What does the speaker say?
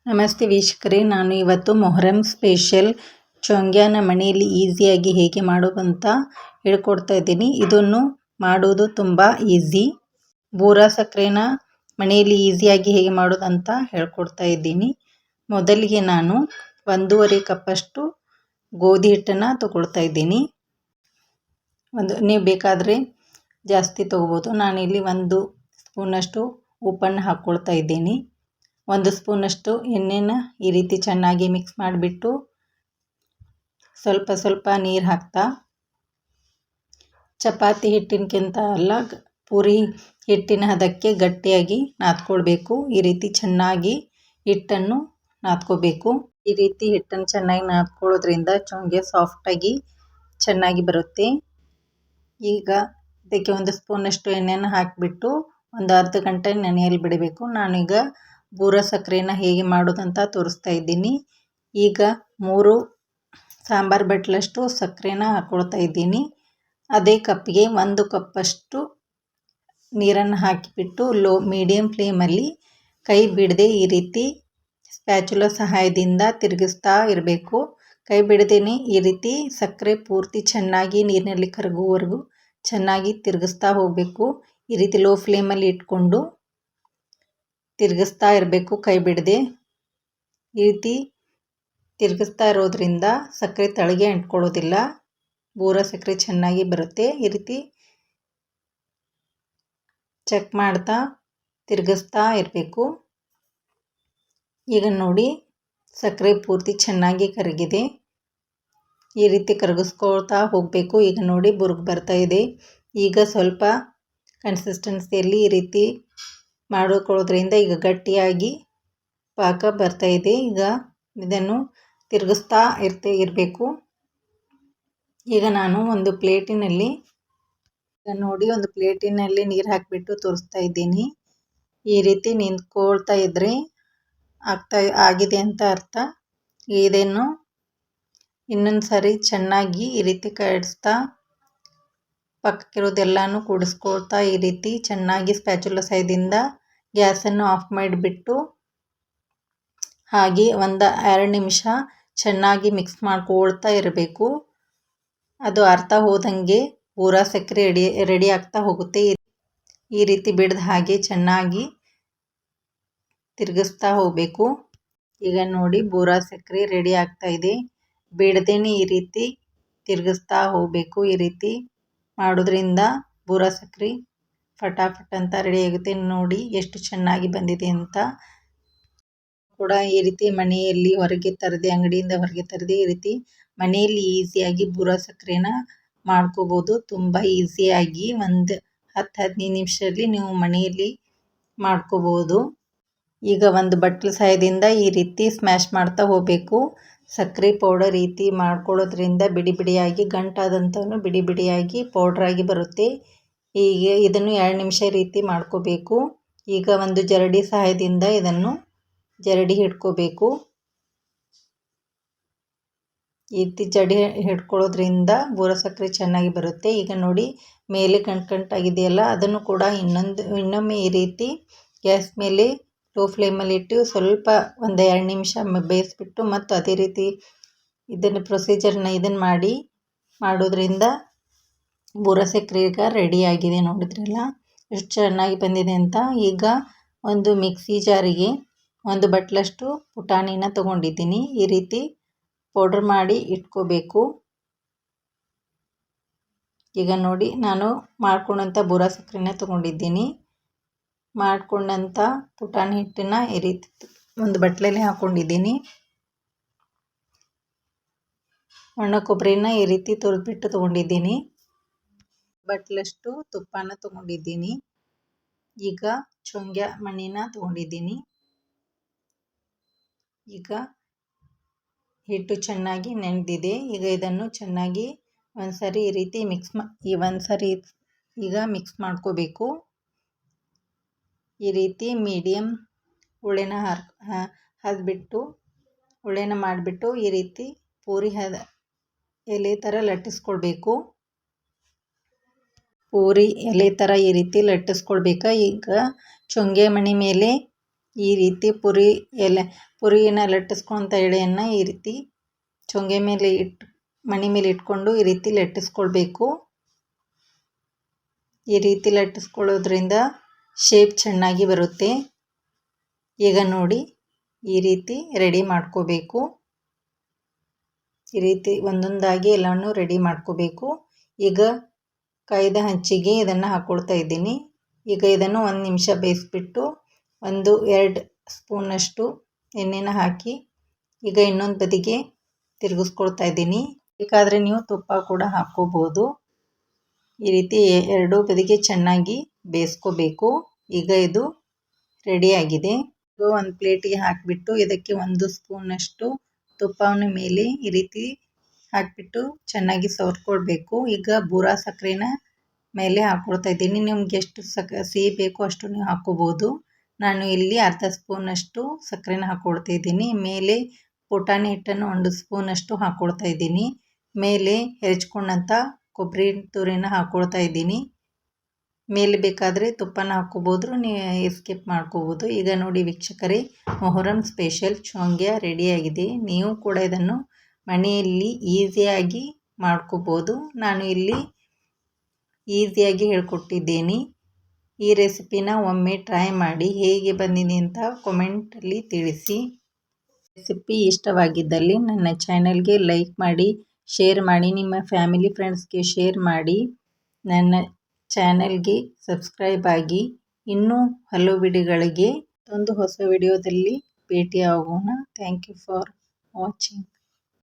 ನಮಸ್ತೆ ವೀಕ್ಷಕರೇ, ನಾನು ಇವತ್ತು ಮೊಹರಂ ಸ್ಪೆಷಲ್ ಚೋಂಗ್ಯಾನ ಮನೆಯಲ್ಲಿ ಈಸಿಯಾಗಿ ಹೇಗೆ ಮಾಡೋದಂತ ಹೇಳ್ಕೊಡ್ತಾ ಇದ್ದೀನಿ. ಇದನ್ನು ಮಾಡೋದು ತುಂಬ ಈಸಿ. ಬೂರಾ ಸಕ್ಕರೆನ ಮನೆಯಲ್ಲಿ ಈಸಿಯಾಗಿ ಹೇಗೆ ಮಾಡೋದಂತ ಹೇಳ್ಕೊಡ್ತಾ ಇದ್ದೀನಿ. ಮೊದಲಿಗೆ ನಾನು 1.5 ಕಪ್ಪಷ್ಟು ಗೋಧಿ ಹಿಟ್ಟನ್ನು ತಗೊಳ್ತಾ ಇದ್ದೀನಿ. ನೀವು ಬೇಕಾದರೆ ಜಾಸ್ತಿ ತಗೋಬೋದು. ನಾನಿಲ್ಲಿ 1 ಸ್ಪೂನಷ್ಟು ಉಪ್ಪನ್ನು ಹಾಕ್ಕೊಳ್ತಾ ಇದ್ದೀನಿ. 1 ಸ್ಪೂನಷ್ಟು ಎಣ್ಣೆನ ಈ ರೀತಿ ಚೆನ್ನಾಗಿ ಮಿಕ್ಸ್ ಮಾಡಿಬಿಟ್ಟು ಸ್ವಲ್ಪ ಸ್ವಲ್ಪ ನೀರು ಹಾಕ್ತಾ, ಚಪಾತಿ ಹಿಟ್ಟಿನಕ್ಕಿಂತ ಅಲ್ಲ, ಪೂರಿ ಹಿಟ್ಟಿನ ಹದಕ್ಕೆ ಗಟ್ಟಿಯಾಗಿ ನಾದ್ಕೊಳ್ಬೇಕು. ಈ ರೀತಿ ಚೆನ್ನಾಗಿ ಹಿಟ್ಟನ್ನು ನಾದ್ಕೋಬೇಕು. ಈ ರೀತಿ ಹಿಟ್ಟನ್ನು ಚೆನ್ನಾಗಿ ನಾದ್ಕೊಳ್ಳೋದ್ರಿಂದ ಚೋಂಗೆ ಸಾಫ್ಟಾಗಿ ಚೆನ್ನಾಗಿ ಬರುತ್ತೆ. ಈಗ ಇದಕ್ಕೆ 1 ಸ್ಪೂನಷ್ಟು ಎಣ್ಣೆನ ಹಾಕಿಬಿಟ್ಟು ಒಂದು ಅರ್ಧ ಗಂಟೆ ನೆನೆಯಲು ಬಿಡಬೇಕು. ನಾನೀಗ ಬೂರಾ ಸಕ್ಕರೆನ ಹೇಗೆ ಮಾಡೋದಂತ ತೋರಿಸ್ತಾ ಇದ್ದೀನಿ. ಈಗ 3 ಸಾಂಬಾರು ಬಟ್ಲಷ್ಟು ಸಕ್ಕರೆನ ಹಾಕ್ಕೊಳ್ತಾ ಇದ್ದೀನಿ. ಅದೇ ಕಪ್ಪಿಗೆ 1 ಕಪ್ಪಷ್ಟು ನೀರನ್ನು ಹಾಕಿಬಿಟ್ಟು ಮೀಡಿಯಮ್ ಫ್ಲೇಮಲ್ಲಿ ಕೈ ಬಿಡದೆ ಈ ರೀತಿ ಸ್ಪ್ಯಾಚುಲಾ ಸಹಾಯದಿಂದ ತಿರುಗಿಸ್ತಾ ಇರಬೇಕು. ಕೈ ಬಿಡದೇನೆ ಈ ರೀತಿ ಸಕ್ಕರೆ ಪೂರ್ತಿ ಚೆನ್ನಾಗಿ ನೀರಿನಲ್ಲಿ ಕರಗುವವರೆಗೂ ಚೆನ್ನಾಗಿ ತಿರುಗಿಸ್ತಾ ಹೋಗಬೇಕು. ಈ ರೀತಿ ಲೋ ಫ್ಲೇಮಲ್ಲಿ ಇಟ್ಕೊಂಡು ತಿರುಗಿಸ್ತಾ ಇರಬೇಕು ಕೈ ಬಿಡದೆ. ಈ ರೀತಿ ತಿರುಗಿಸ್ತಾ ಇರೋದ್ರಿಂದ ಸಕ್ಕರೆ ತಳಗೆ ಅಂಟ್ಕೊಳ್ಳೋದಿಲ್ಲ, ಬೂರಾ ಸಕ್ಕರೆ ಚೆನ್ನಾಗಿ ಬರುತ್ತೆ. ಈ ರೀತಿ ಚೆಕ್ ಮಾಡ್ತಾ ತಿರುಗಿಸ್ತಾ ಇರಬೇಕು. ಈಗ ನೋಡಿ, ಸಕ್ಕರೆ ಪೂರ್ತಿ ಚೆನ್ನಾಗಿ ಕರಗಿದೆ. ಈ ರೀತಿ ಕರಗಿಸ್ಕೊಳ್ತಾ ಹೋಗಬೇಕು. ಈಗ ನೋಡಿ, ಬುರುಗು ಬರ್ತಾ ಇದೆ. ಈಗ ಸ್ವಲ್ಪ ಕನ್ಸಿಸ್ಟೆನ್ಸಿಯಲ್ಲಿ ಈ ರೀತಿ ಮಾಡಿಕೊಳ್ಳೋದ್ರಿಂದ ಈಗ ಗಟ್ಟಿಯಾಗಿ ಪಾಕ ಬರ್ತಾ ಇದೆ. ಈಗ ಇದನ್ನು ತಿರುಗಿಸ್ತಾ ಇರಬೇಕು. ಈಗ ನಾನು ಒಂದು ಪ್ಲೇಟಿನಲ್ಲಿ ನೀರು ಹಾಕಿಬಿಟ್ಟು ತೋರಿಸ್ತಾ ಇದ್ದೀನಿ. ಈ ರೀತಿ ನಿಂತ್ಕೊಳ್ತಾ ಇದ್ದರೆ ಆಗಿದೆ ಅಂತ ಅರ್ಥ. ಇದನ್ನು ಇನ್ನೊಂದು ಸಾರಿ ಚೆನ್ನಾಗಿ ಈ ರೀತಿ ಕಡಿಸ್ತಾ ಪಕ್ಕಕ್ಕಿರೋದೆಲ್ಲನೂ ಕೂಡಿಸ್ಕೊಳ್ತಾ ಈ ರೀತಿ ಚೆನ್ನಾಗಿ ಸ್ಪ್ಯಾಚುಲಾ ಸಹಾಯದಿಂದ ಗ್ಯಾಸನ್ನು ಆಫ್ ಮಾಡಿಬಿಟ್ಟು ಹಾಗೆ 1-2 ನಿಮಿಷ ಚೆನ್ನಾಗಿ ಮಿಕ್ಸ್ ಮಾಡ್ಕೊಳ್ತಾ ಇರಬೇಕು. ಅದು ಅರ್ಥ ಹೋದಂಗೆ ಬೂರಾ ಸಕ್ಕರೆ ರೆಡಿ ಆಗ್ತಾ ಹೋಗುತ್ತೆ. ಈ ರೀತಿ ಬಿಡದ ಹಾಗೆ ಚೆನ್ನಾಗಿ ತಿರುಗಿಸ್ತಾ ಹೋಗಬೇಕು. ಈಗ ನೋಡಿ, ಬೂರಾ ಸಕ್ಕರೆ ರೆಡಿ ಆಗ್ತಾ ಇದೆ. ಬಿಡದೇನೆ ಈ ರೀತಿ ತಿರುಗಿಸ್ತಾ ಹೋಗಬೇಕು. ಈ ರೀತಿ ಮಾಡೋದ್ರಿಂದ ಬೂರಾ ಸಕ್ಕರೆ ಫಟಾಫಟ್ ಅಂತ ರೆಡಿ ಆಗುತ್ತೆ. ನೋಡಿ ಎಷ್ಟು ಚೆನ್ನಾಗಿ ಬಂದಿದೆ ಅಂತ. ಕೂಡ ಈ ರೀತಿ ಮನೆಯಲ್ಲಿ ಅಂಗಡಿಯಿಂದ ಹೊರಗೆ ತರದೆ ಈ ರೀತಿ ಮನೆಯಲ್ಲಿ ಈಸಿಯಾಗಿ ಬೂರಾ ಸಕ್ಕರೆನ ಮಾಡ್ಕೋಬೋದು. ತುಂಬ ಈಸಿಯಾಗಿ 10-15 ನಿಮಿಷದಲ್ಲಿ ನೀವು ಮನೆಯಲ್ಲಿ ಮಾಡ್ಕೋಬೋದು. ಈಗ ಒಂದು ಬಟ್ಲು ಸಹಾಯದಿಂದ ಈ ರೀತಿ ಸ್ಮ್ಯಾಶ್ ಮಾಡ್ತಾ ಹೋಗಬೇಕು. ಸಕ್ಕರೆ ಪೌಡರ್ ರೀತಿ ಮಾಡ್ಕೊಳ್ಳೋದ್ರಿಂದ ಬಿಡಿ ಬಿಡಿಯಾಗಿ ಗಂಟಾದಂಥವೂ ಬಿಡಿ ಬಿಡಿಯಾಗಿ ಪೌಡ್ರಾಗಿ ಬರುತ್ತೆ. ಈಗ ಇದನ್ನು 2 ನಿಮಿಷ ರೀತಿ ಮಾಡ್ಕೋಬೇಕು. ಈಗ ಒಂದು ಜರಡಿ ಸಹಾಯದಿಂದ ಇದನ್ನು ಜರಡಿ ಹಿಡ್ಕೋಬೇಕು. ಈ ರೀತಿ ಜರಡಿ ಹಿಡ್ಕೊಳ್ಳೋದ್ರಿಂದ ಬೂರಾ ಸಕ್ಕರೆ ಚೆನ್ನಾಗಿ ಬರುತ್ತೆ. ಈಗ ನೋಡಿ, ಮೇಲೆ ಗಂಟಾಗಿದೆಯಲ್ಲ, ಅದನ್ನು ಕೂಡ ಇನ್ನೊಮ್ಮೆ ಈ ರೀತಿ ಗ್ಯಾಸ್ ಮೇಲೆ ಲೋ ಫ್ಲೇಮಲ್ಲಿ ಇಟ್ಟು ಸ್ವಲ್ಪ 1-2 ನಿಮಿಷ ಬೇಯಿಸ್ಬಿಟ್ಟು ಮತ್ತು ಅದೇ ರೀತಿ ಇದನ್ನು ಮಾಡೋದ್ರಿಂದ ಬೂರಾ ಸಕ್ಕರೆ ಈಗ ರೆಡಿಯಾಗಿದೆ. ನೋಡಿದ್ರಲ್ಲ ಎಷ್ಟು ಚೆನ್ನಾಗಿ ಬಂದಿದೆ ಅಂತ. ಈಗ ಒಂದು ಮಿಕ್ಸಿ ಜಾರಿಗೆ 1 ಬಟ್ಲಷ್ಟು ಪುಟಾಣಿನ ತೊಗೊಂಡಿದ್ದೀನಿ. ಈ ರೀತಿ ಪೌಡ್ರ್ ಮಾಡಿ ಇಟ್ಕೋಬೇಕು. ಈಗ ನೋಡಿ, ನಾನು ಮಾಡ್ಕೊಂಡಂಥ ಬೂರಾ ಸಕ್ಕರೆನ ತೊಗೊಂಡಿದ್ದೀನಿ. ಮಾಡ್ಕೊಂಡಂಥ ಪುಟಾಣಿ ಹಿಟ್ಟನ್ನು ಈ ರೀತಿ ಒಂದು ಬಟ್ಲಲ್ಲಿ ಹಾಕ್ಕೊಂಡಿದ್ದೀನಿ. ಒಣ ಕೊಬ್ಬರಿನ ಈ ರೀತಿ ತುರಿದ್ಬಿಟ್ಟು ತೊಗೊಂಡಿದ್ದೀನಿ. ಬಟ್ಲಷ್ಟು ತುಪ್ಪನ ತೊಗೊಂಡಿದ್ದೀನಿ. ಈಗ ಚೋಂಗ್ಯಾ ಮಣಿನ ತೊಗೊಂಡಿದ್ದೀನಿ. ಈಗ ಹಿಟ್ಟು ಚೆನ್ನಾಗಿ ನೆನೆದಿದೆ. ಈಗ ಇದನ್ನು ಚೆನ್ನಾಗಿ ಒಂದ್ಸರಿ ಈ ರೀತಿ ಮಿಕ್ಸ್ ಮಾಡ್ಕೋಬೇಕು. ಈ ರೀತಿ ಮೀಡಿಯಮ್ ಉಳ್ಳೆನ ಉಳ್ಳೆನ ಮಾಡಿಬಿಟ್ಟು ಈ ರೀತಿ ಪೂರಿ ಎಲೆ ಥರ ಲಟ್ಟಿಸ್ಕೊಳ್ಬೇಕು. ಪೂರಿ ಎಲೆ ಥರ ಈ ರೀತಿ ಲಟ್ಟಿಸ್ಕೊಳ್ಬೇಕು. ಈಗ ಚೋಂಗೆ ಮಣಿ ಮೇಲೆ ಈ ರೀತಿ ಪುರಿನ ಲಟ್ಟಿಸ್ಕೊಂತ ಎಳೆಯನ್ನು ಈ ರೀತಿ ಚೊಂಗೆ ಮೇಲೆ ಮಣಿ ಮೇಲೆ ಇಟ್ಕೊಂಡು ಈ ರೀತಿ ಲಟ್ಟಿಸ್ಕೊಳ್ಬೇಕು. ಈ ರೀತಿ ಲಟ್ಟಿಸ್ಕೊಳ್ಳೋದ್ರಿಂದ ಶೇಪ್ ಚೆನ್ನಾಗಿ ಬರುತ್ತೆ. ಈಗ ನೋಡಿ ಈ ರೀತಿ ರೆಡಿ ಮಾಡ್ಕೋಬೇಕು. ಈ ರೀತಿ ಒಂದೊಂದಾಗಿ ಎಲ್ಲವನ್ನು ರೆಡಿ ಮಾಡ್ಕೋಬೇಕು. ಈಗ ಕಾಯ್ದ ಹಂಚಿಗೆ ಇದನ್ನು ಹಾಕ್ಕೊಳ್ತಾ ಇದ್ದೀನಿ. ಈಗ ಇದನ್ನು 1 ನಿಮಿಷ ಬೇಯಿಸ್ಬಿಟ್ಟು 1-2 ಸ್ಪೂನಷ್ಟು ಎಣ್ಣೆನ ಹಾಕಿ ಈಗ ಇನ್ನೊಂದು ಬದಿಗೆ ತಿರುಗಿಸ್ಕೊಳ್ತಾ ಇದ್ದೀನಿ. ಬೇಕಾದರೆ ನೀವು ತುಪ್ಪ ಕೂಡ ಹಾಕ್ಕೋಬೋದು. ಈ ರೀತಿ ಎರಡೂ ಬದಿಗೆ ಚೆನ್ನಾಗಿ ಬೇಯಿಸ್ಕೋಬೇಕು. ಈಗ ಇದು ರೆಡಿಯಾಗಿದೆ. ಒಂದು ಪ್ಲೇಟಿಗೆ ಹಾಕಿಬಿಟ್ಟು ಇದಕ್ಕೆ 1 ಸ್ಪೂನಷ್ಟು ತುಪ್ಪವನ್ನು ಮೇಲೆ ಈ ರೀತಿ ಹಾಕಿಬಿಟ್ಟು ಚೆನ್ನಾಗಿ ಸವರ್ಕೊಳ್ಬೇಕು. ಈಗ ಬೂರಾ ಸಕ್ಕರೆನ ಮೇಲೆ ಹಾಕ್ಕೊಳ್ತಾ ಇದ್ದೀನಿ. ನಿಮ್ಗೆ ಎಷ್ಟು ಸಿಹಿ ಬೇಕೋ ಅಷ್ಟು ನೀವು ಹಾಕ್ಕೋಬೋದು. ನಾನು ಇಲ್ಲಿ ಅರ್ಧ ಸ್ಪೂನಷ್ಟು ಸಕ್ಕರೆನ ಹಾಕ್ಕೊಳ್ತಾ ಇದ್ದೀನಿ. ಮೇಲೆ ಪುಟಾಣಿ ಹಿಟ್ಟನ್ನು 1 ಸ್ಪೂನಷ್ಟು ಹಾಕ್ಕೊಳ್ತಾ ಇದ್ದೀನಿ. ಮೇಲೆ ಹೆಚ್ಕೊಂಡಂಥ ಕೊಬ್ಬರಿ ತುರಿನ ಹಾಕ್ಕೊಳ್ತಾ ಇದ್ದೀನಿ. ಮೇಲೆ ಬೇಕಾದರೆ ತುಪ್ಪನ ಹಾಕ್ಕೋಬೋದು, ನೀವು ಸ್ಕಿಪ್ ಮಾಡ್ಕೋಬೋದು. ಈಗ ನೋಡಿ ವೀಕ್ಷಕರೇ, ಮೊಹರಂ ಸ್ಪೆಷಲ್ ಚೋಂಗ್ಯ ರೆಡಿಯಾಗಿದೆ. ನೀವು ಕೂಡ ಇದನ್ನು ಮನೆಯಲ್ಲಿ ಈಸಿಯಾಗಿ ಮಾಡ್ಕೋಬೋದು. ನಾನು ಇಲ್ಲಿ ಈಸಿಯಾಗಿ ಹೇಳ್ಕೊಟ್ಟಿದ್ದೀನಿ. ಈ ರೆಸಿಪಿನ ಒಮ್ಮೆ ಟ್ರೈ ಮಾಡಿ ಹೇಗೆ ಬಂದಿದೆ ಅಂತ ಕಾಮೆಂಟಲ್ಲಿ ತಿಳಿಸಿ. ರೆಸಿಪಿ ಇಷ್ಟವಾಗಿದ್ದಲ್ಲಿ ನನ್ನ ಚಾನಲ್ಗೆ ಲೈಕ್ ಮಾಡಿ, ಶೇರ್ ಮಾಡಿ, ನಿಮ್ಮ ಫ್ಯಾಮಿಲಿ ಫ್ರೆಂಡ್ಸ್ಗೆ ಶೇರ್ ಮಾಡಿ. ನನ್ನ ಚಾನಲ್ಗೆ ಸಬ್ಸ್ಕ್ರೈಬ್ ಆಗಿ. ಇನ್ನೂ ಹಲವು ವಿಡಿಯೋಗಳಿಗೆ ಒಂದು ಹೊಸ ವಿಡಿಯೋದಲ್ಲಿ ಭೇಟಿಯಾಗೋಣ. Thank you for watching.